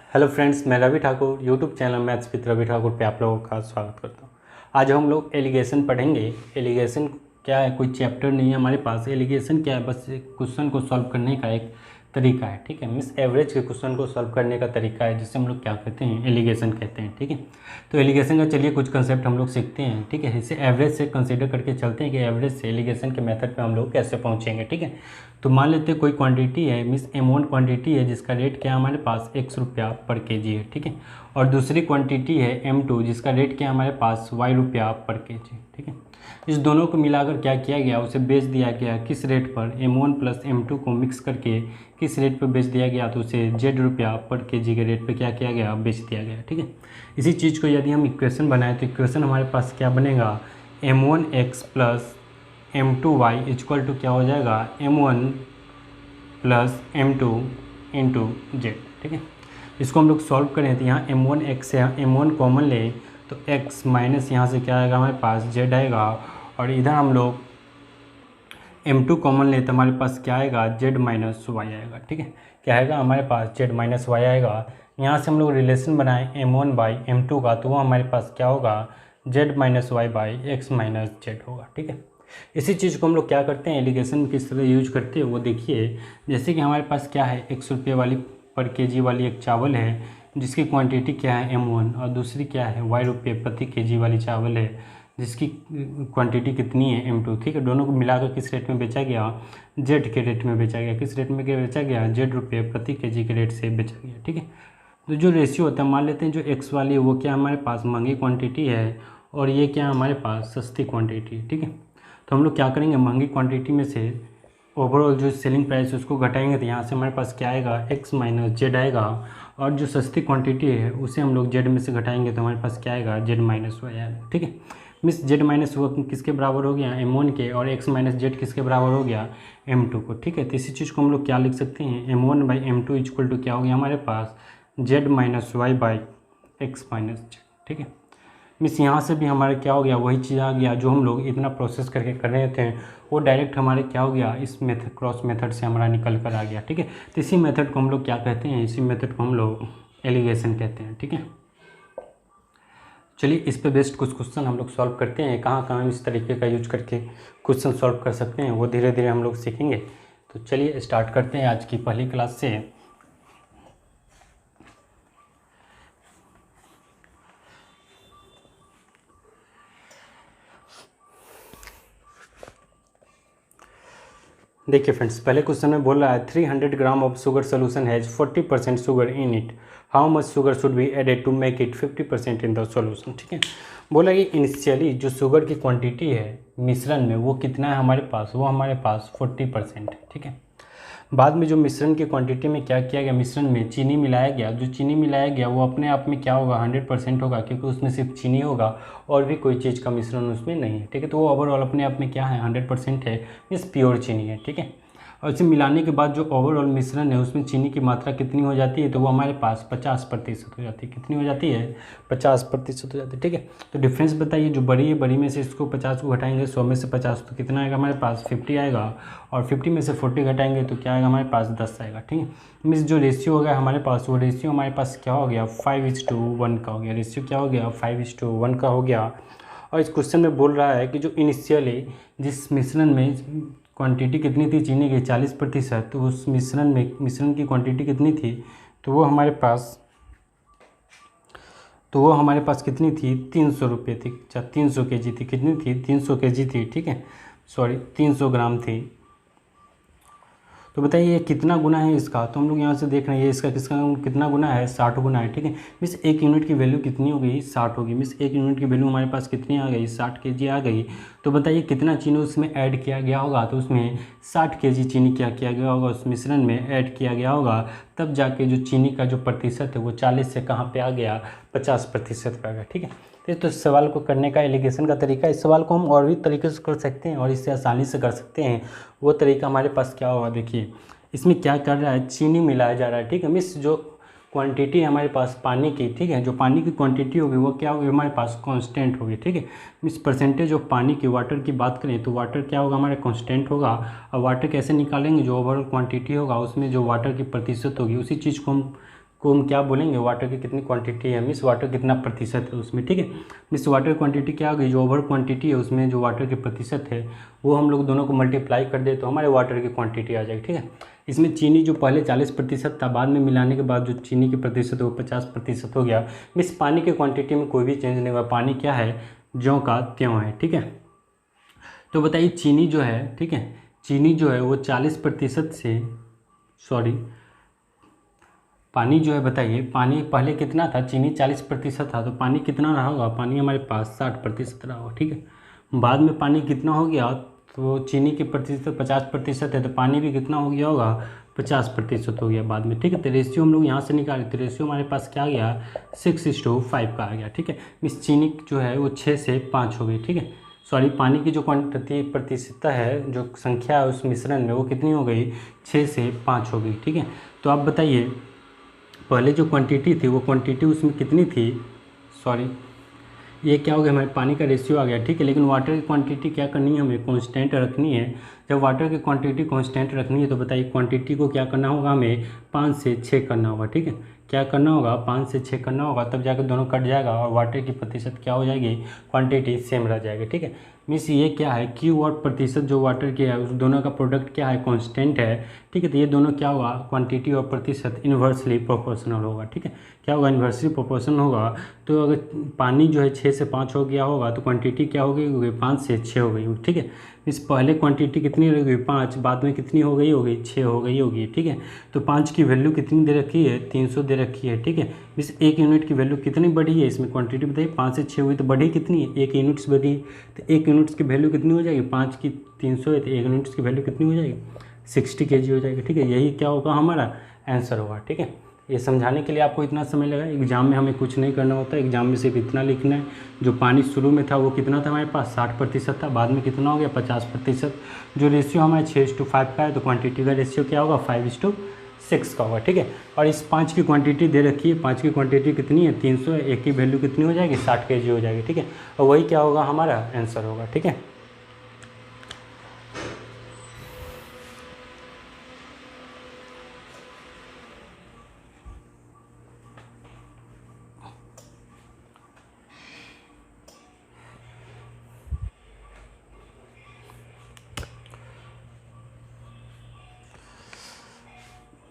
Hello friends, मैं Ravi Thakur YouTube channel maths with Ravi Thakur पे आप लोगों का स्वागत करता हूँ। आज हम लोग एलिगेशन पढ़ेंगे। एलिगेशन क्या है, कोई चैप्टर नहीं है हमारे पास। एलिगेशन क्या है, बस एक क्वेश्चन को सॉल्व करने का एक तरीका है, ठीक है। मीन्स एवरेज के क्वेश्चन को सॉल्व करने का तरीका है, जिससे हम लोग क्या कहते हैं, एलिगेशन कहते हैं, ठीक है। तो एलिगेशन का चलिए कुछ कंसेप्ट हम लोग सीखते हैं, ठीक है। इसे एवरेज से कंसीडर करके चलते हैं कि एवरेज से एलिगेशन के मेथड पे हम लोग कैसे पहुँचेंगे, ठीक है। तो मान लेते हैं कोई क्वांटिटी है, मीन्स M1 क्वांटिटी है जिसका रेट क्या है हमारे पास ₹X पर केजी है, ठीक है। और दूसरी क्वांटिटी है M2 जिसका रेट क्या है हमारे पास ₹Y पर केजी, ठीक है। इस दोनों को मिलाकर क्या किया गया, उसे बेच दिया गया किस रेट पर, M1 प्लस M2 को मिक्स करके किस रेट पर बेच दिया गया, तो उसे ₹Z पर केजी के रेट पर क्या किया गया, बेच दिया गया, ठीक है। इसी चीज़ को यदि हम इक्वेशन बनाएं तो इक्वेशन हमारे पास क्या बनेगा, M1X plus M2Y equal to क्या हो जाएगा, M1 plus M2 into Z, ठीक है। इसको हम लोग सॉल्व करें तो यहाँ M1X से M1 कॉमन लें तो X माइनस यहाँ से क्या आएगा हमारे पास Z आएगा, और इधर हम लोग M2 कॉमन लें तो हमारे पास क्या आएगा, Z माइनस Y आएगा, ठीक है। क्या आएगा हमारे पास, Z माइनस Y आएगा। यहाँ से हम लोग रिलेशन बनाएं M1 बाई M2 का, तो वो हमारे पास क्या होगा, Z minus Y by X minus Z होगा, ठीक है। इसी चीज़ को हम लोग क्या करते हैं, एलिगेशन में किस तरह यूज करते हैं वो देखिए। जैसे कि हमारे पास क्या है, ₹100 वाली पर केजी वाली एक चावल है जिसकी क्वांटिटी क्या है M1, और दूसरी क्या है ₹Y प्रति केजी वाली चावल है जिसकी क्वांटिटी कितनी है M2, ठीक है। दोनों को मिलाकर किस रेट में बेचा गया, Z के रेट में बेचा गया। किस रेट में बेचा गया, ₹Z प्रति केजी के रेट से बेचा गया, ठीक है। तो जो रेशियो होता है, मान लेते हैं जो X वाली है वो क्या हमारे पास महंगी क्वांटिटी है और ये क्या हमारे पास सस्ती क्वांटिटी है, ठीक है। तो हम लोग क्या करेंगे, महंगी क्वांटिटी में से ओवरऑल जो सेलिंग प्राइस है उसको घटाएंगे तो यहाँ से हमारे पास क्या आएगा, X माइनस जेड आएगा, और जो सस्ती क्वांटिटी है उसे हम लोग Z में से घटाएंगे तो हमारे पास क्या आएगा, Z माइनस Y आएगा, ठीक है। मीन्स Z माइनस Y किसके बराबर हो गया, M1 के, और X माइनस जेड किसके बराबर हो गया, M2 को, ठीक है। तो इसी चीज़ को हम लोग क्या लिख सकते हैं, M1 by M2 equal to क्या हो गया हमारे पास, Z minus Y by X minus Z, ठीक है। मीन्स यहाँ से भी हमारे क्या हो गया, वही चीज़ आ गया जो हम लोग इतना प्रोसेस करके कर रहे थे, वो डायरेक्ट हमारे क्या हो गया, इस मेथड क्रॉस मेथड से हमारा निकल कर आ गया, ठीक है। तो इसी मेथड को हम लोग क्या कहते हैं, इसी मेथड को हम लोग एलिगेशन कहते हैं, ठीक है। चलिए इस पे बेस्ड कुछ क्वेश्चन हम लोग सॉल्व करते हैं। कहाँ कहाँ इस तरीके का यूज करके क्वेश्चन सॉल्व कर सकते हैं वो धीरे धीरे हम लोग सीखेंगे। तो चलिए स्टार्ट करते हैं आज की पहली क्लास से। देखिए फ्रेंड्स, पहले क्वेश्चन में बोल रहा है 300 gram of sugar solution has 40% sugar in it, how much sugar should be added to make it 50% in the solution, ठीक है। बोला कि इनिशियली जो शुगर की क्वांटिटी है मिश्रण में वो कितना है हमारे पास, वो हमारे पास 40% है, ठीक है। बाद में जो मिश्रण की क्वांटिटी में क्या किया गया, मिश्रण में चीनी मिलाया गया। जो चीनी मिलाया गया वो अपने आप में क्या होगा, 100% होगा, क्योंकि उसमें सिर्फ चीनी होगा और भी कोई चीज़ का मिश्रण उसमें नहीं है, ठीक है। तो वो ओवरऑल अपने आप में क्या है, 100% है, मीन्स प्योर चीनी है, ठीक है। और इसे मिलाने के बाद जो ओवरऑल मिश्रण है उसमें चीनी की मात्रा कितनी हो जाती है, तो वो हमारे पास 50% हो जाती है। कितनी हो जाती है, 50% हो जाती है, ठीक है। तो डिफरेंस बताइए, जो बड़ी है बड़ी में से इसको 50 को घटाएंगे, 100 में से 50 तो कितना आएगा हमारे पास, 50 आएगा, और 50 में से 40 घटाएंगे तो क्या आएगा हमारे पास, 10 आएगा, ठीक है। मीन्स जो रेशियो हो गया हमारे पास, वो रेशियो हमारे पास क्या हो गया, 5:1 का हो गया। रेशियो क्या हो गया, 5:1 का हो गया। और इस क्वेश्चन में बोल रहा है कि जो इनिशियली जिस मिश्रण में क्वांटिटी कितनी थी चीनी की, 40%, तो उस मिश्रण की क्वांटिटी कितनी थी, तो वो हमारे पास कितनी थी, 300 रुपये थी, अच्छा 300 केजी थी। कितनी थी, 300 केजी थी, ठीक है, सॉरी 300 ग्राम थी। तो बताइए ये कितना गुना है इसका, तो हम लोग यहाँ से देख रहे हैं ये इसका कितना गुना है, 60 गुना है, ठीक है। मीन्स 1 यूनिट की वैल्यू कितनी हो गई, 60 होगी। मीन्स 1 यूनिट की वैल्यू हमारे पास कितनी आ गई, 60 केजी आ गई। तो बताइए कितना चीनी उसमें ऐड किया गया होगा, तो उसमें 60 केजी चीनी क्या किया गया होगा, उस मिश्रण में ऐड किया गया होगा, तब जाके जो चीनी का जो प्रतिशत है वो 40 से कहाँ पे आ गया, 50% पे आ गया, ठीक है। तो इस सवाल को करने का एलिगेशन का तरीका, इस सवाल को हम और भी तरीके से कर सकते हैं और इससे आसानी से कर सकते हैं। वो तरीका हमारे पास क्या होगा, देखिए इसमें क्या कर रहा है, चीनी मिलाया जा रहा है, ठीक है। मिस जो क्वांटिटी है हमारे पास पानी की, ठीक है, जो पानी की क्वांटिटी होगी वो क्या होगी हमारे पास, कांस्टेंट होगी, ठीक है। मिस परसेंटेज ऑफ पानी की, वाटर की बात करें तो वाटर क्या होगा हमारा, कांस्टेंट होगा। और वाटर कैसे निकालेंगे, जो ओवरऑल क्वांटिटी होगा उसमें जो वाटर की प्रतिशत होगी उसी चीज़ को हम को हम क्या बोलेंगे, वाटर की कितनी क्वांटिटी है, मीन्स वाटर कितना प्रतिशत है उसमें, ठीक है। मीन्स वाटर क्वांटिटी क्या होगी, जो ओवर क्वांटिटी है उसमें जो वाटर की प्रतिशत है वो हम लोग दोनों को मल्टीप्लाई कर दे तो हमारे वाटर की क्वांटिटी आ जाएगी, ठीक है। इसमें चीनी जो पहले 40% था, बाद में मिलाने के बाद जो चीनी की प्रतिशत है वो 50% हो गया। मीन्स पानी की क्वांटिटी में कोई भी चेंज नहीं हुआ, पानी क्या है, ज्यों का त्यों है, ठीक है। तो बताइए चीनी जो है, ठीक है, चीनी जो है वो 40% से, सॉरी, पानी जो है, बताइए पानी पहले कितना था, चीनी 40% था, तो पानी कितना रहा होगा, पानी हमारे पास 60% रहा होगा, ठीक है। बाद में पानी कितना हो गया, तो चीनी की प्रतिशत 50% है, तो पानी भी कितना हो गया होगा, 50% हो गया बाद में, ठीक है। तो रेशियो हम लोग यहाँ से निकाले तो रेशियो हमारे पास क्या आ गया, 6:5 का आ गया, ठीक है। इस चीनी जो है वो 6 से 5 हो गई, ठीक है। सॉरी, पानी की जो प्रतिशत है, जो संख्या है उस मिश्रण में, वो कितनी हो गई, 6 से 5 हो गई, ठीक है। तो आप बताइए पहले जो क्वांटिटी थी वो क्वांटिटी उसमें कितनी थी, सॉरी, ये क्या हो गया, हमारे पानी का रेशियो आ गया, ठीक है। लेकिन वाटर की क्वांटिटी क्या करनी है, हमें कांस्टेंट रखनी है। जब वाटर की क्वांटिटी कांस्टेंट रखनी है तो बताइए क्वांटिटी को क्या करना होगा, हमें 5 से 6 करना होगा, ठीक है। क्या करना होगा, 5 से 6 करना होगा, तब जाकर दोनों कट जाएगा और वाटर की प्रतिशत क्या हो जाएगी, क्वांटिटी सेम रह जाएगी, ठीक है। मीन्स ये क्या है, क्यू और प्रतिशत जो वाटर की है उस दोनों का प्रोडक्ट क्या है, कांस्टेंट है, ठीक है। तो ये दोनों क्या होगा, क्वांटिटी और प्रतिशत इन्वर्सली प्रोपोर्शनल होगा, ठीक है। क्या होगा, इन्वर्सली प्रोपोर्शनल होगा। तो अगर पानी जो है 6 से 5 हो गया होगा तो क्वांटिटी क्या हो गई होगी, 5 से 6 हो गई, ठीक है। इस पहले क्वांटिटी कितनी रह गई, 5, बाद में कितनी हो गई होगी, 6 हो गई होगी, ठीक है। तो 5 की वैल्यू कितनी दे रखी है, 300 दे रखी है, ठीक है। इस 1 यूनिट की वैल्यू कितनी बढ़ी है, इसमें क्वांटिटी बताइए, 5 से 6 हुई तो बढ़ी कितनी है, 1 यूनिट्स बढ़ी। तो 1 यूनिट्स की वैल्यू कितनी हो जाएगी, 5 की 300 है तो 1 यूनिट्स की वैल्यू कितनी हो जाएगी, 60 kg हो जाएगी, ठीक है। यही क्या होगा, हमारा आंसर होगा, ठीक है। ये समझाने के लिए आपको इतना समय लगा, एग्जाम में हमें कुछ नहीं करना होता, एग्जाम में सिर्फ इतना लिखना है। जो पानी शुरू में था वो कितना था हमारे पास, 60% था, बाद में कितना हो गया, 50%। जो रेशियो हमारे 6:5 का है तो क्वांटिटी का रेशियो क्या होगा, 5:6 का होगा, ठीक है। और इस 5 की क्वांटिटी दे रखी है, 5 की क्वांटिटी कितनी है, 300 है, एक की वैल्यू कितनी हो जाएगी, 60 kg हो जाएगी, ठीक है। और वही क्या होगा, हमारा आंसर होगा, ठीक है।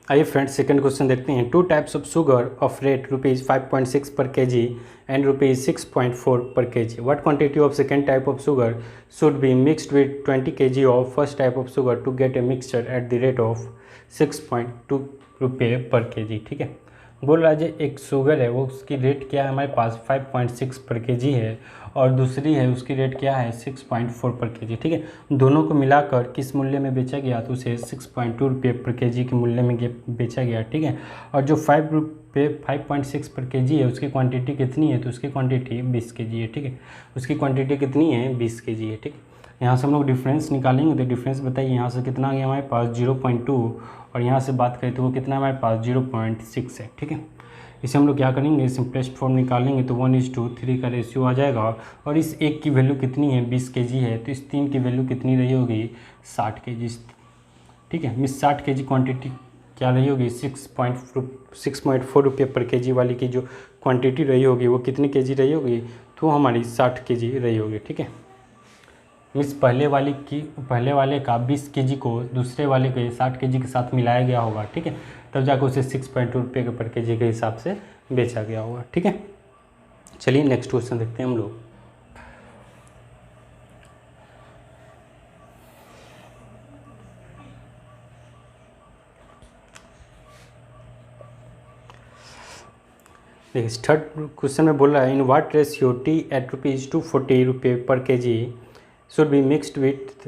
आइए फ्रेंड्स सेकंड क्वेश्चन देखते हैं। 2 types of sugar of rate ₹5.6 पर kg and ₹6.4 per kg. What quantity of second type of sugar should be mixed with 20 kg of first type of sugar to get a mixture at the rate of 6.2 रुपये पर kg, ठीक है। बोल रहा है एक sugar है वो उसकी रेट क्या है हमारे पास 5.6 पर kg है और दूसरी है उसकी रेट क्या है 6.4 पर kg, ठीक है। दोनों को मिलाकर किस मूल्य में बेचा गया तो उसे 6.2 रुपये पर kg के मूल्य में बेचा गया, ठीक है। और जो 5.6 पर kg है उसकी क्वांटिटी कितनी है तो उसकी क्वांटिटी 20 kg है, ठीक है। उसकी क्वांटिटी कितनी है 20 kg है, ठीक है। यहाँ से हम लोग डिफरेंस निकालेंगे तो डिफरेंस बताइए यहाँ से कितना आ गया हमारे पास 0.2 और यहाँ से बात करें तो वो कितना हमारे पास 0.6 है, ठीक है। इसे हम लोग क्या करेंगे सिंपलेस्ट फॉर्म निकालेंगे तो 1:3 का रेशियो आ जाएगा और इस एक की वैल्यू कितनी है 20 kg है तो इस 3 की वैल्यू कितनी रही होगी 60 kg, ठीक है। मिस 60 kg क्वांटिटी क्या रही होगी 6.4 रुपये पर kg वाली की जो क्वांटिटी रही होगी वो कितनी kg रही होगी तो हमारी 60 kg रही होगी, ठीक है। मिस पहले वाले का 20 kg को दूसरे वाले के 60 kg के साथ मिलाया गया होगा, ठीक है। तब जाकर उसे 6.2 रुपये के पर kg के हिसाब से बेचा गया होगा, ठीक है। चलिए नेक्स्ट क्वेश्चन देखते हैं हम लोग। देखिए थर्ड क्वेश्चन में बोल रहा है in what ratio T at ₹240 रुपये पर kg should be mixed with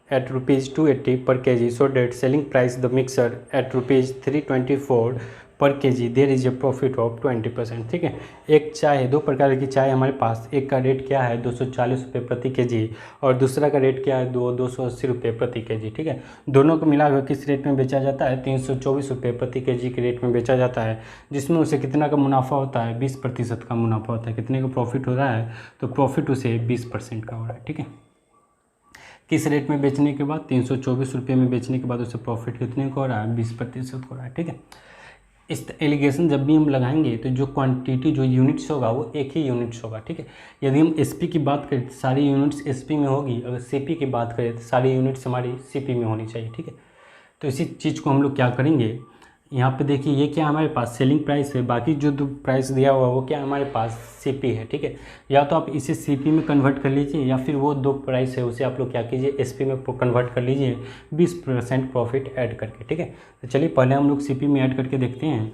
at ₹280 per kg so that selling price the mixer at ₹324 पर kg there is a profit of 20%, ठीक है। एक चाय है, दो प्रकार की चाय हमारे पास, एक का रेट क्या है 240 रुपये प्रति kg और दूसरा का रेट क्या है 280 रुपये प्रति kg, ठीक है। दोनों को मिलाकर किस रेट में बेचा जाता है 324 रुपये प्रति kg के रेट में बेचा जाता है, जिसमें उसे कितना का मुनाफा होता है 20% का मुनाफा होता है। कितने का प्रॉफिट हो रहा है तो प्रॉफिट उसे 20% का हो रहा है, ठीक है। किस रेट में बेचने के बाद 324 रुपये में बेचने के बाद उसे प्रॉफिट कितने का हो रहा है 20% हो रहा है, ठीक है। इस एलिगेशन जब भी हम लगाएंगे तो जो क्वांटिटी जो यूनिट्स होगा वो एक ही यूनिट्स होगा, ठीक है। यदि हम एसपी की बात करें तो सारी यूनिट्स एसपी में होगी, अगर सीपी की बात करें तो सारी यूनिट्स हमारी सीपी में होनी चाहिए, ठीक है। तो इसी चीज़ को हम लोग क्या करेंगे, यहाँ पे देखिए ये क्या हमारे पास सेलिंग प्राइस है, बाकी जो दो प्राइस दिया हुआ वो क्या हमारे पास सीपी है, ठीक है। या तो आप इसे सीपी में कन्वर्ट कर लीजिए या फिर वो दो प्राइस है उसे आप लोग क्या कीजिए एसपी में कन्वर्ट कर लीजिए 20% प्रॉफिट ऐड करके, ठीक है। तो चलिए पहले हम लोग सीपी में ऐड करके देखते हैं।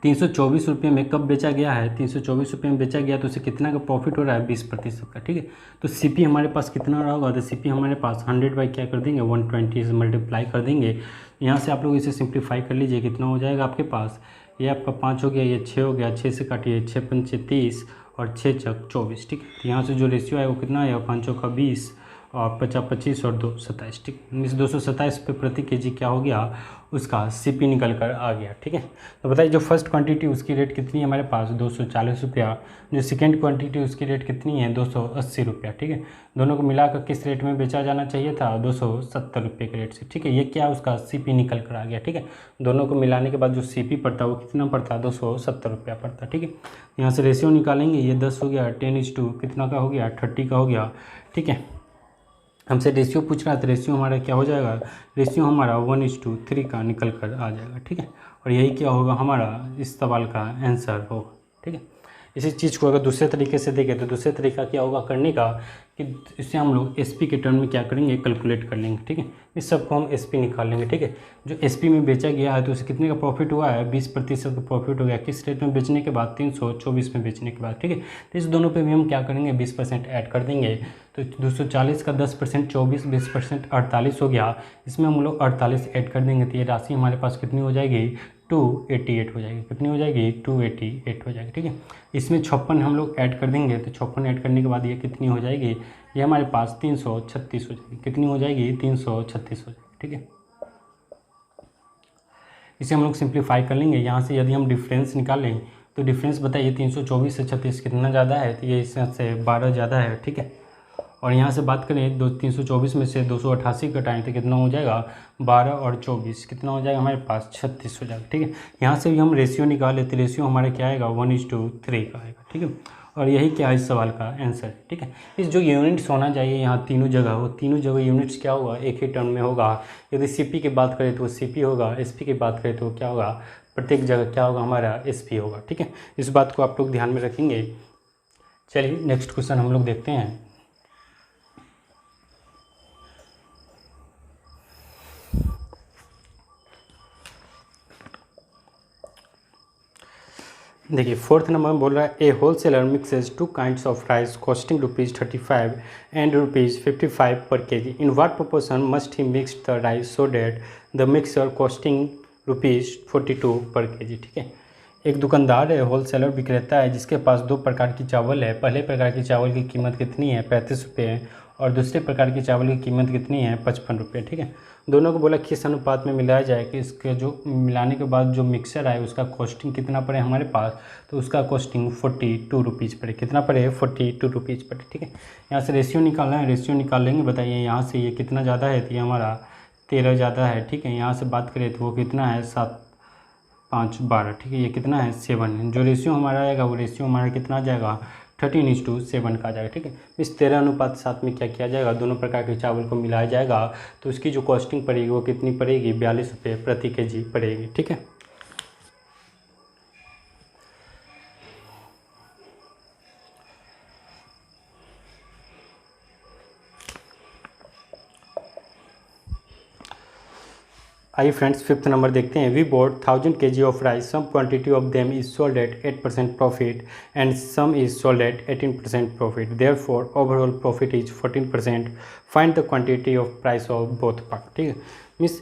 324 में कब बेचा गया है, 324 में बेचा गया तो उसे कितना का प्रॉफिट हो रहा है, 20% का, ठीक है। तो सीपी हमारे पास कितना रहा होगा, तो सीपी हमारे पास 100 बाई क्या कर देंगे 120 से मल्टीप्लाई कर देंगे। यहाँ से आप लोग इसे सिंप्लीफाई कर लीजिए, कितना हो जाएगा आपके पास, ये आपका 5 हो गया, ये 6 हो गया, 6 से काटिए, 6 पंचे 30 और 6 चक 24, ठीक है। तो यहाँ से जो रेशियो है वो कितना आएगा, 5 का 20 और 50 25 और 2 27, ठीक। इस 227 पे प्रति केजी क्या हो गया, उसका सीपी निकल कर आ गया, ठीक है। तो बताइए जो फर्स्ट क्वांटिटी उसकी रेट कितनी है हमारे पास 240 रुपया, जो सेकेंड क्वांटिटी उसकी रेट कितनी है 280 रुपया, ठीक है। दोनों को मिलाकर किस रेट में बेचा जाना चाहिए था, 270 रुपये के रेट से, ठीक है। ये क्या उसका सीपी निकल कर आ गया, ठीक है। दोनों को मिलाने के बाद जो सीपी पड़ता है वो कितना पड़ता है 270 रुपया पड़ता है, ठीक है। यहाँ से रेशियो निकालेंगे, ये 10 हो गया, 10:2 कितना का हो गया 30 का हो गया, ठीक है। हमसे रेशियो पूछ रहा है तो रेशियो हमारा क्या हो जाएगा, रेशियो हमारा 1:3 का निकल कर आ जाएगा, ठीक है। और यही क्या होगा हमारा इस सवाल का आंसर होगा, ठीक है। इसी चीज़ को अगर दूसरे तरीके से देखें तो दूसरे तरीका क्या होगा करने का कि इससे हम लोग एसपी के टर्म में क्या करेंगे कैलकुलेट कर लेंगे, ठीक है। इस सब को हम एसपी निकाल लेंगे, ठीक है। जो एसपी में बेचा गया है तो उसे कितने का प्रॉफिट हुआ है, 20% का प्रॉफिट हो गया, किस रेट में बेचने के बाद 324 में बेचने के बाद, ठीक है। तो इस दोनों पे भी हम क्या करेंगे 20% ऐड कर देंगे। तो 240 का 10% 24, 20% 48 हो गया, इसमें हम लोग 48 ऐड कर देंगे तो ये राशि हमारे पास कितनी हो जाएगी 288 हो जाएगी, कितनी हो जाएगी 288 हो जाएगी, ठीक है। इसमें 56 हम लोग ऐड कर देंगे तो 56 ऐड करने के बाद ये कितनी हो जाएगी, ये हमारे पास 336 हो जाएगी, कितनी हो जाएगी 336 हो जाएगी, ठीक है। इसे हम लोग सिंप्लीफाई कर लेंगे, यहाँ से यदि हम डिफरेंस निकालें तो डिफरेंस बताइए 324 से 36 कितना ज़्यादा है, तो ये इससे 12 ज़्यादा है, ठीक है। और यहाँ से बात करें 324 में से 288 कटाएँ तो कितना हो जाएगा 12 और 24 कितना हो जाएगा हमारे पास 36 हो जाएगा, ठीक है। यहाँ से भी हम रेशियो निकाल लेते, रेशियो हमारा क्या आएगा 1:3 का आएगा, ठीक है। और यही क्या है इस सवाल का आंसर, ठीक है। इस जो यूनिट्स होना चाहिए यहाँ तीनों जगह, वो तीनों जगह यूनिट्स क्या होगा एक ही टर्म में होगा। यदि सीपी की बात करें तो वो सीपी होगा, एसपी की बात करें तो क्या होगा प्रत्येक जगह क्या होगा हमारा एसपी होगा, ठीक है। इस बात को आप लोग ध्यान में रखेंगे। चलिए नेक्स्ट क्वेश्चन हम लोग देखते हैं। देखिए 4th नंबर में बोल रहा है a wholesaler mixes 2 kinds of rice costing ₹35 and ₹55 per kg, in what proportion must he mix the rice so that the mixture costing ₹42 per KG, ठीक है। एक दुकानदार है होल सेलर विक्रेता है जिसके पास दो प्रकार की चावल है। पहले प्रकार की चावल की कीमत कितनी है 35 रुपये और दूसरे प्रकार की चावल की कीमत कितनी है 55 रुपये, ठीक है। दोनों को बोला किस अनुपात में मिलाया जाए कि इसके जो मिलाने के बाद जो मिक्सर आए उसका कॉस्टिंग कितना पड़े हमारे पास, तो उसका कॉस्टिंग 42 रुपीज़ पड़े, कितना पड़े 42 रुपीज़ पड़े, ठीक है। यहाँ से रेशियो निकालना है, रेशियो निकाल लेंगे। बताइए यहाँ से ये कितना ज़्यादा है, तो ये हमारा 13 ज़्यादा है, ठीक है। यहाँ से बात करें तो वो कितना है 7 5 12, ठीक है। ये कितना है 7 है। जो रेशियो हमारा आएगा वो रेशियो हमारा कितना आ जाएगा 13:7 का आ जाएगा, ठीक है। इस 13:7 में क्या किया जाएगा दोनों प्रकार के चावल को मिलाया जाएगा तो उसकी जो कॉस्टिंग पड़ेगी वो कितनी पड़ेगी 42 रुपये प्रति केजी पड़ेगी, ठीक है। आइए फ्रेंड्स 5th नंबर देखते हैं। We bought 1000 kg of rice, some quantity of them is sold at 8% profit and some is sold at 18% profit, therefore overall profit is 14%, find the quantity of price of both part, ठीक है। Means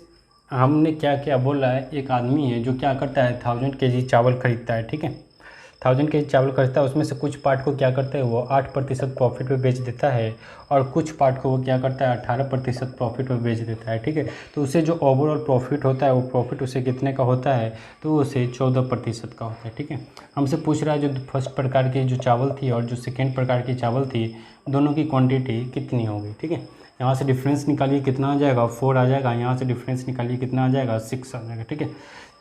हमने क्या क्या बोल रहा है, एक आदमी है जो क्या करता है 1000 kg चावल खरीदता है, ठीक है। 1000 kg चावल खरीदता है, उसमें से कुछ पार्ट को क्या करता है वो 8% प्रॉफिट पे बेच देता है और कुछ पार्ट को वो क्या करता है 18% प्रॉफिट पे बेच देता है, ठीक है। तो उसे जो ओवरऑल प्रॉफिट होता है वो प्रॉफिट उसे कितने का होता है, तो उसे 14% का होता है, ठीक है। हमसे पूछ रहा है जो फर्स्ट प्रकार की जो चावल थी और जो सेकेंड प्रकार की चावल थी दोनों की क्वान्टिटी कितनी होगी, ठीक है। यहाँ से डिफरेंस निकालिए कितना आ जाएगा 4 आ जाएगा, यहाँ से डिफरेंस निकालिए कितना आ जाएगा 6 आ जाएगा, ठीक है।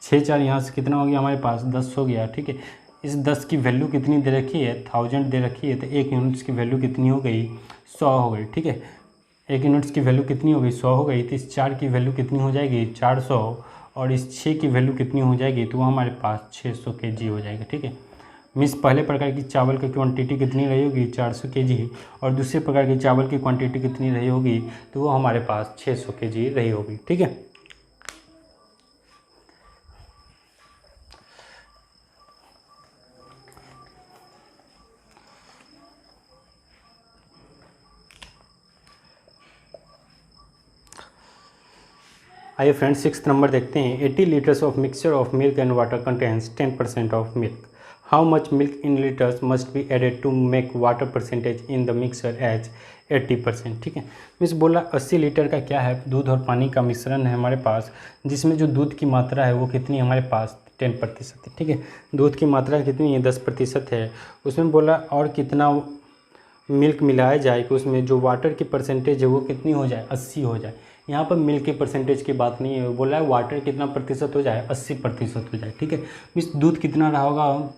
6 4 यहाँ से कितना हो गया हमारे पास 10 हो गया, ठीक है। इस 10 की वैल्यू कितनी दे रखी है, 1000 दे रखी है, तो 1 यूनिट्स की वैल्यू कितनी हो गई, 100 हो गई, ठीक है। 1 यूनिट्स की वैल्यू कितनी हो गई, 100 हो गई। तो इस 4 की वैल्यू कितनी हो जाएगी, 400, और इस 6 की वैल्यू कितनी हो जाएगी, तो वो हमारे पास 600 kg हो जाएगी, ठीक है। मीन्स पहले प्रकार की चावल की क्वांटिटी कितनी रही होगी, 400 kg, और दूसरे प्रकार की चावल की क्वांटिटी कितनी रही होगी, तो वो हमारे पास 600 kg रही होगी, ठीक है। आइए फ्रेंड्स 6th नंबर देखते हैं। 80 litres of mixture of milk and water contains 10% of milk. How much milk in litres must be added to make water percentage in the mixture as 80%, ठीक है। मीन्स बोला 80 लीटर का क्या है, दूध और पानी का मिश्रण है हमारे पास, जिसमें जो दूध की मात्रा है वो कितनी है हमारे पास, 10% है, ठीक है। दूध की मात्रा कितनी है, 10% है। उसमें बोला और कितना मिल्क मिलाया जाए कि उसमें जो वाटर की परसेंटेज है वो कितनी हो जाए, 80 हो जाए। यहाँ पर मिल्क के परसेंटेज की बात नहीं है, बोला है वाटर कितना प्रतिशत हो जाए, 80% हो जाए, ठीक है। मीन्स दूध कितना रहा होगा,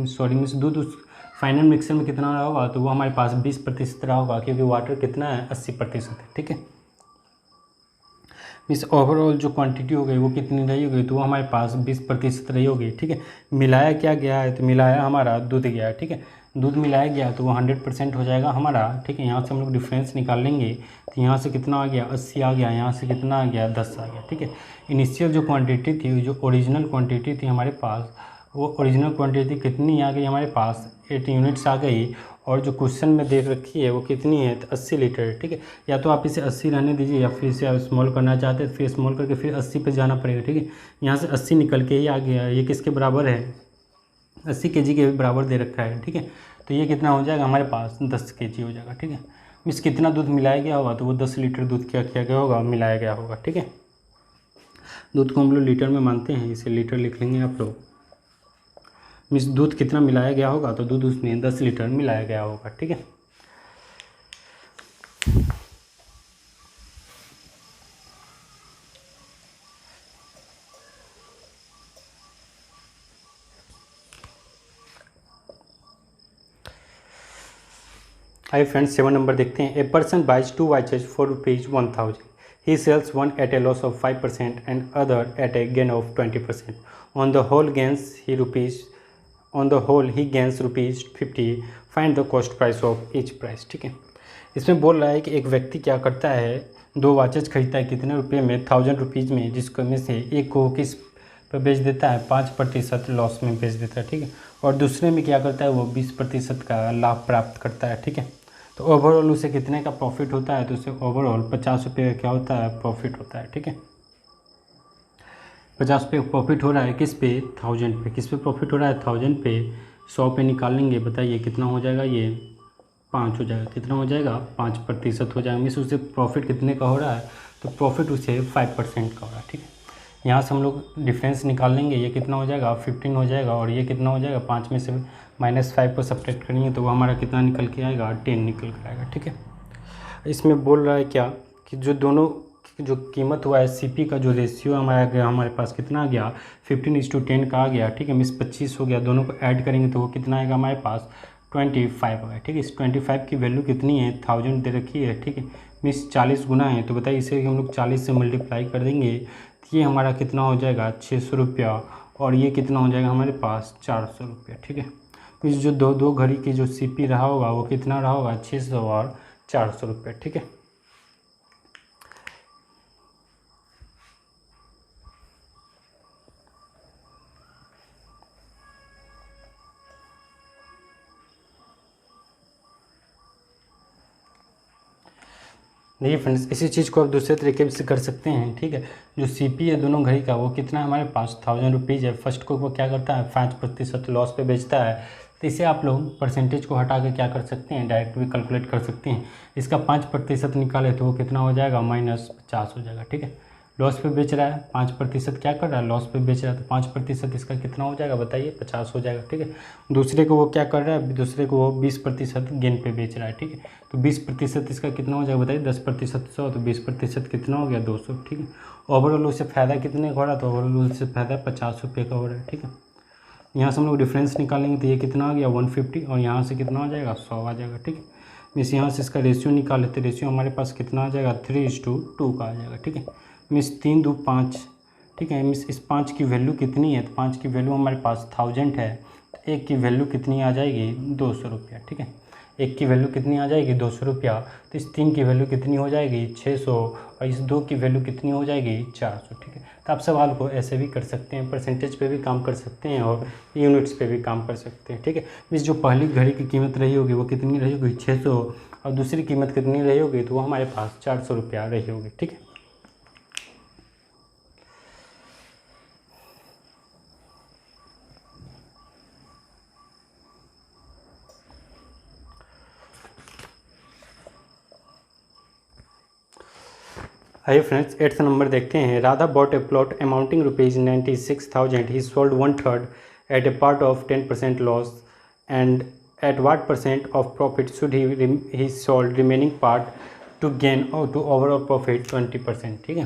सॉरी मीन्स दूध उस फाइनल मिक्सर में कितना रहा होगा, तो वो हमारे पास 20% रहा होगा, क्योंकि वाटर कितना है, 80% है, ठीक है। मीन्स ओवरऑल जो क्वांटिटी हो गई वो कितनी रही होगी, तो वो हमारे पास 20% रही होगी, ठीक है। मिलाया क्या गया है, तो मिलाया हमारा दूध गया है, ठीक है। दूध मिलाया गया तो वो 100% हो जाएगा हमारा, ठीक है। यहाँ से हम लोग डिफरेंस निकाल लेंगे, तो यहाँ से कितना आ गया, 80 आ गया, यहाँ से कितना आ गया, 10 आ गया, ठीक है। इनिशियल जो क्वांटिटी थी, जो ओरिजिनल क्वांटिटी थी हमारे पास, वो ओरिजिनल क्वांटिटी कितनी आ गई हमारे पास, 8 यूनिट्स आ गई, और जो क्वेश्चन में देख रखी है वो कितनी है, तो 80 लीटर है, ठीक है। या तो आप इसे 80 रहने दीजिए, या फिर इसे आप स्मॉल करना चाहते हैं, फिर स्मॉल करके फिर 80 पे जाना पड़ेगा, ठीक है। यहाँ से 80 निकल के ही आ गया, ये किसके बराबर है, 80 kg के बराबर दे रखा है, ठीक है। तो ये कितना हो जाएगा हमारे पास, 10 kg हो जाएगा, ठीक है। मीन्स कितना दूध मिलाया गया होगा, तो वो 10 लीटर दूध क्या किया गया होगा, मिलाया गया होगा, ठीक है। दूध को हम लोग लीटर में मानते हैं, इसे लीटर लिख लेंगे आप लोग। मीन्स दूध कितना मिलाया गया होगा, तो दूध उसमें 10 लीटर मिलाया गया होगा, ठीक है। आइए फ्रेंड्स 7 नंबर देखते हैं। A person buys 2 watches for ₹1000. He sells one at a loss of 5% and other at a gain of 20%. On the whole he gains ₹50. Find the cost price of each price, ठीक है। इसमें बोल रहा है कि एक व्यक्ति क्या करता है, 2 वॉचेज खरीदता है कितने रुपये में, 1000 रुपीज़ में, जिसको में से एक को किस पर बेच देता है, 5% लॉस में बेच देता है, ठीक है। और दूसरे में क्या करता है, वो 20% का लाभ प्राप्त करता है, ठीक है। तो ओवरऑल उसे कितने का प्रॉफिट होता है, तो उसे ओवरऑल 50 रुपये का क्या होता है, प्रॉफिट होता है, ठीक है। 50 रुपये प्रॉफिट हो रहा है किस पे, 1000 पे। किस पे प्रॉफिट हो रहा है, 1000 पे। 100 पे निकाल लेंगे, बताइए कितना हो जाएगा, ये 5 हो जाएगा, कितना हो जाएगा, 5% हो जाएगा। मीन्स उसे प्रॉफिट कितने का हो रहा है, तो प्रॉफिट उसे 5% का हो रहा है, ठीक है। यहाँ से हम लोग डिफरेंस निकाल लेंगे, ये कितना हो जाएगा, 15 हो जाएगा, और ये कितना हो जाएगा, 5 में से -5 को सब्ट्रैक्ट करेंगे तो वो हमारा कितना निकल के आएगा, 10 निकल कर आएगा, ठीक है। इसमें बोल रहा है क्या कि जो दोनों जो कीमत हुआ है, सीपी का जो रेशियो हमारे पास कितना आ गया, 15:10 का आ गया, ठीक है। मीन्स 25 हो गया, दोनों को ऐड करेंगे तो वो कितना आएगा हमारे पास, 25 आएगा, ठीक है। इस 25 की वैल्यू कितनी है, 1000 दे रखी है, ठीक है। मीन्स 40 गुना है, तो बताइए इसे हम लोग 40 से मल्टीप्लाई कर देंगे, तो ये हमारा कितना हो जाएगा, 600 रुपया, और ये कितना हो जाएगा हमारे पास, 400 रुपया, ठीक है। तो इस जो दो घड़ी की जो सीपी रहा होगा वो कितना रहा होगा, 600 और 400 रुपये, ठीक है। देखिए फ्रेंड्स, इसी चीज़ को आप दूसरे तरीके से कर सकते हैं, ठीक है। जो सीपी है दोनों घड़ी का वो कितना है हमारे पास, 1000 रुपीज़ है। फर्स्ट को वो क्या करता है, 5% लॉस पे बेचता है, तो इसे आप लोग परसेंटेज को हटा के क्या कर सकते हैं, डायरेक्ट भी कैलकुलेट कर सकते हैं। इसका 5% निकाले तो वो कितना हो जाएगा, -50 हो जाएगा, ठीक है। लॉस पे बेच रहा है, 5% क्या कर रहा है, लॉस पे बेच रहा है, तो 5% इसका कितना हो जाएगा बताइए, 50 हो जाएगा। ठीक है, दूसरे को वो क्या कर रहा है, दूसरे को वो 20% गेन पे बेच रहा है। ठीक है, तो 20% इसका कितना हो जाएगा बताइए, 10% 100, तो 20% कितना हो गया, 200। ठीक है, ओवरऑल उससे फ़ायदा कितने का हो रहा है, तो ओवरऑल उससे फ़ायदा 50 रुपये का हो रहा है। ठीक है, यहाँ से हम लोग डिफरेंस निकालेंगे तो ये कितना आ गया 150, और यहाँ से कितना हो जाएगा 100 आ जाएगा। ठीक है, मीन्स यहाँ से इसका रेशियो निकाल लेते, रेशियो हमारे पास कितना आ जाएगा 3:2 का आ जाएगा। ठीक है, मीन्स 3 2 5। ठीक है, मीन्स इस 5 की वैल्यू कितनी है, तो 5 की वैल्यू हमारे पास 1000 है, तो 1 की वैल्यू कितनी आ जाएगी 200 रुपया। ठीक है, 1 की वैल्यू कितनी आ जाएगी 200 रुपया, तो इस 3 की वैल्यू कितनी हो जाएगी 600, और इस 2 की वैल्यू कितनी हो जाएगी 400। ठीक है, तो आप सवाल को ऐसे भी कर सकते हैं, परसेंटेज पे भी काम कर सकते हैं और यूनिट्स पे भी काम कर सकते हैं। ठीक है, मीन्स जो पहली घड़ी की कीमत रही होगी वो कितनी रही होगी 600, और दूसरी कीमत कितनी रही होगी, तो वो हमारे पास 400 रुपया रही होगी। ठीक है, आइए फ्रेंड्स 8th नंबर देखते हैं। Radha bought a plot amounting ₹96,000, he sold 1/3 at a part of 10% loss, and at what % of profit should he sold remaining part to gain और टू ओवरऑल प्रॉफिट 20%। ठीक है,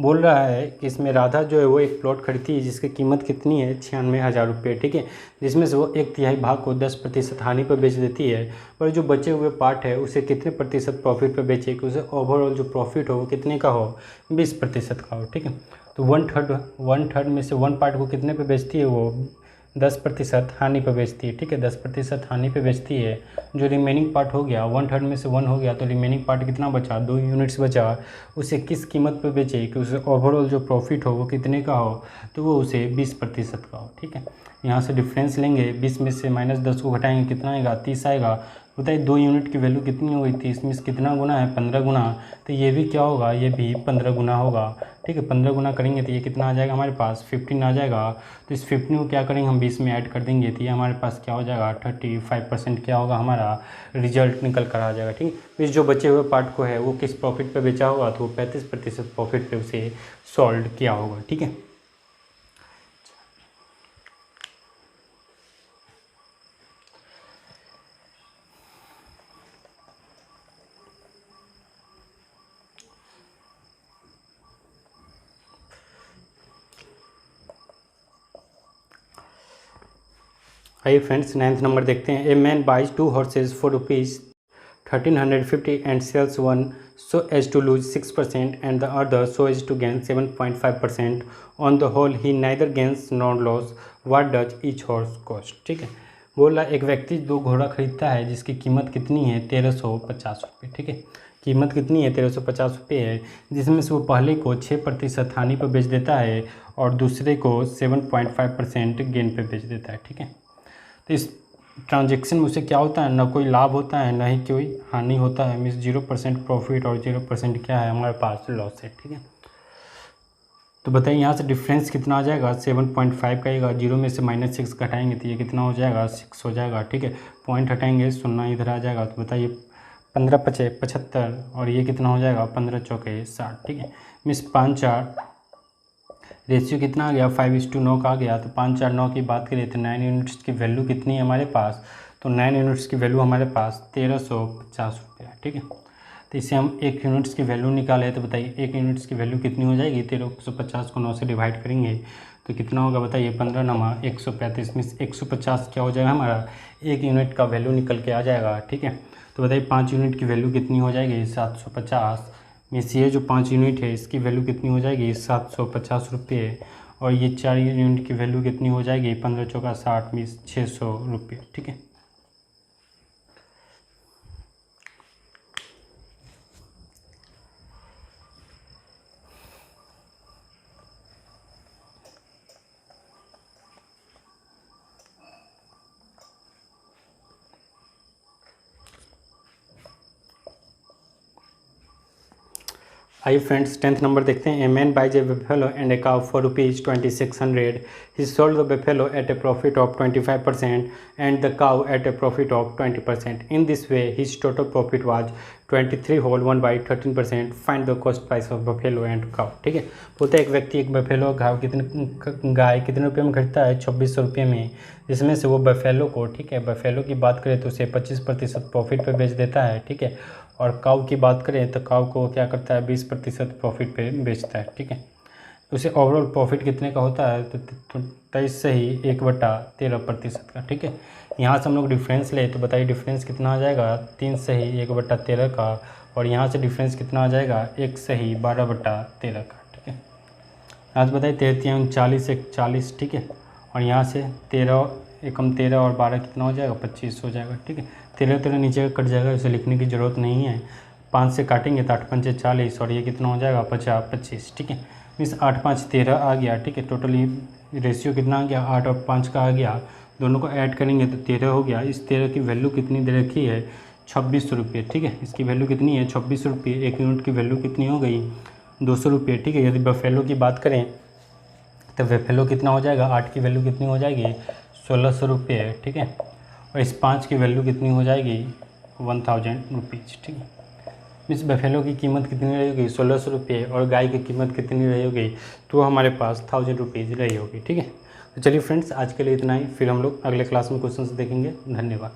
बोल रहा है कि इसमें राधा जो है वो एक प्लॉट खरीदती है जिसकी कीमत कितनी है 96,000 रुपये। ठीक है, जिसमें से वो 1/3 भाग को 10% हानि पर बेच देती है, पर जो बचे हुए पार्ट है उसे कितने प्रतिशत प्रॉफिट पे बेचे कि उसे ओवरऑल जो प्रॉफिट हो वो कितने का हो 20% का हो। ठीक है, तो 1/3 में से 1 पार्ट को कितने पे बेचती है, वो 10% हानि पे बेचती है। ठीक है, 10% हानि पे बेचती है, जो रिमेनिंग पार्ट हो गया 1/3 में से 1 हो गया, तो रिमेनिंग पार्ट कितना बचा 2 यूनिट्स बचा, उसे किस कीमत पे बेचे कि उसे ओवरऑल जो प्रॉफिट हो वो कितने का हो, तो वो उसे 20% का हो। ठीक है, यहाँ से डिफरेंस लेंगे, 20 में से -10 को घटाएंगे कितना आएगा 30 आएगा। बताइए 2 यूनिट की वैल्यू कितनी हो गई 30 में से कितना गुना है 15 गुना, तो ये भी क्या होगा, ये भी 15 गुना होगा। ठीक है, 15 गुना करेंगे तो ये कितना आ जाएगा हमारे पास 15 आ जाएगा, तो इस 15 को क्या करेंगे हम 20 में ऐड कर देंगे, तो ये हमारे पास क्या हो जाएगा 35% क्या होगा हमारा रिजल्ट निकल कर आ जाएगा। ठीक है, इस जो बचे हुए पार्ट को है वो किस प्रॉफिट पे बेचा होगा, तो वो 35% प्रॉफिट पे उसे सॉल्व किया होगा। ठीक है, आइए फ्रेंड्स 9th नंबर देखते हैं। A man buys 2 horses for ₹1350 and sells one so as to lose 6% and the other so as to gain 7.5%. On the whole he neither gains nor loss. What does each horse cost? ठीक है, बोला एक व्यक्ति 2 घोड़ा खरीदता है जिसकी कीमत कितनी है 1350 रुपये। ठीक है, कीमत कितनी है 1350 रुपये है, जिसमें से वो पहले को 6% हानि पर बेच देता है और दूसरे को 7.5% गेन पे बेच देता है। ठीक है, तो इस ट्रांजेक्शन में उसे क्या होता है, ना कोई लाभ होता है ना ही कोई हानि होता है, मीन्स 0% प्रॉफिट और 0% क्या है हमारे पास लॉस है। ठीक है, तो बताइए यहाँ से डिफरेंस कितना आ जाएगा 7.5 का आएगा, 0 में से -6 घटाएंगे तो ये कितना हो जाएगा 6 हो जाएगा। ठीक है, पॉइंट हटाएंगे 0 इधर आ जाएगा, तो बताइए 15 × 5 = 75 और ये कितना हो जाएगा 15 × 4 = 60। ठीक है, मीन्स 5/4 रेशियो कितना आ गया 5:9 का आ गया, तो 5/4 की बात करें तो 9 यूनिट्स की वैल्यू कितनी है हमारे पास, तो 9 यूनिट्स की वैल्यू हमारे पास 1350 रुपया। ठीक है, तो इससे हम 1 यूनिट्स की वैल्यू निकाले, तो बताइए 1 यूनिट्स की वैल्यू कितनी हो जाएगी 1350 को 9 से डिवाइड करेंगे तो कितना होगा बताइए 15×9 = 135 मीन्स 150 क्या हो जाएगा हमारा 1 यूनिट का वैल्यू निकल के आ जाएगा। ठीक है, तो बताइए 5 यूनिट की वैल्यू कितनी हो जाएगी 750 मीन्स ये जो 5 यूनिट है इसकी वैल्यू कितनी हो जाएगी 750 रुपये, और ये 4 यूनिट की वैल्यू कितनी हो जाएगी 15 × 4 = 60 मीन्स 600 रुपये। ठीक है, आइए फ्रेंड्स 10th नंबर देखते हैं। A man buys a buffalo and a cow for ₹2600. He sold the buffalo at a profit of 25% and the cow at a profit of 20%. In this way his total profit was 23 whole 1 by 13%. Find the cost price of buffalo and cow. ठीक है, बोलते हैं एक व्यक्ति एक buffalo गाय कितने रुपये में खरीदता है, 2600 रुपये में, जिसमें से वो बफेलो को, ठीक है, बफेलो की बात करें तो उसे 25% प्रॉफिट पे बेच देता है। ठीक है, और काऊ की बात करें तो काऊ को क्या करता है, 20% प्रॉफिट पे बेचता है। ठीक है, उसे ओवरऑल प्रॉफिट कितने का होता है, तो 23 से ही 1/13% का। ठीक है, यहाँ से हम लोग डिफरेंस ले तो बताइए डिफरेंस कितना आ जाएगा, 3 से ही 1/13 का, और यहाँ से डिफरेंस कितना आ जाएगा, 1 से ही 12/13 का। ठीक है, आज बताइए 33 40 1 40। ठीक है, और यहाँ से 13 एकम 13 और 12 कितना हो जाएगा, 25 हो जाएगा। ठीक है, 13 नीचे कट जाएगा, इसे लिखने की ज़रूरत नहीं है। 5 से काटेंगे तो 8 5 40, और ये कितना हो जाएगा, 50 25। ठीक है, मीन्स 8 5 13 आ गया। ठीक है, टोटली रेशियो कितना आ गया, 8 और 5 का आ गया, दोनों को ऐड करेंगे तो 13 हो गया। इस 13 की वैल्यू कितनी दे रखी है, 2600 रुपये। ठीक है, इसकी वैल्यू कितनी है, 2600 रुपये। 1 यूनिट की वैल्यू कितनी हो गई, 200 रुपये। ठीक है, यदि बफेलो की बात करें तो बफेलो कितना हो जाएगा, 8 की वैल्यू कितनी हो जाएगी, 1600 रुपये। ठीक है, और इस 5 की वैल्यू कितनी हो जाएगी, 1000 रुपीज़। ठीक है, इस बफेलो की कीमत कितनी रहेगी, 1600 रुपये, और गाय की कीमत कितनी रहेगी, तो हमारे पास 1000 रुपीज़ रही होगी। ठीक है, तो चलिए फ्रेंड्स आज के लिए इतना ही, फिर हम लोग अगले क्लास में क्वेश्चन देखेंगे। धन्यवाद।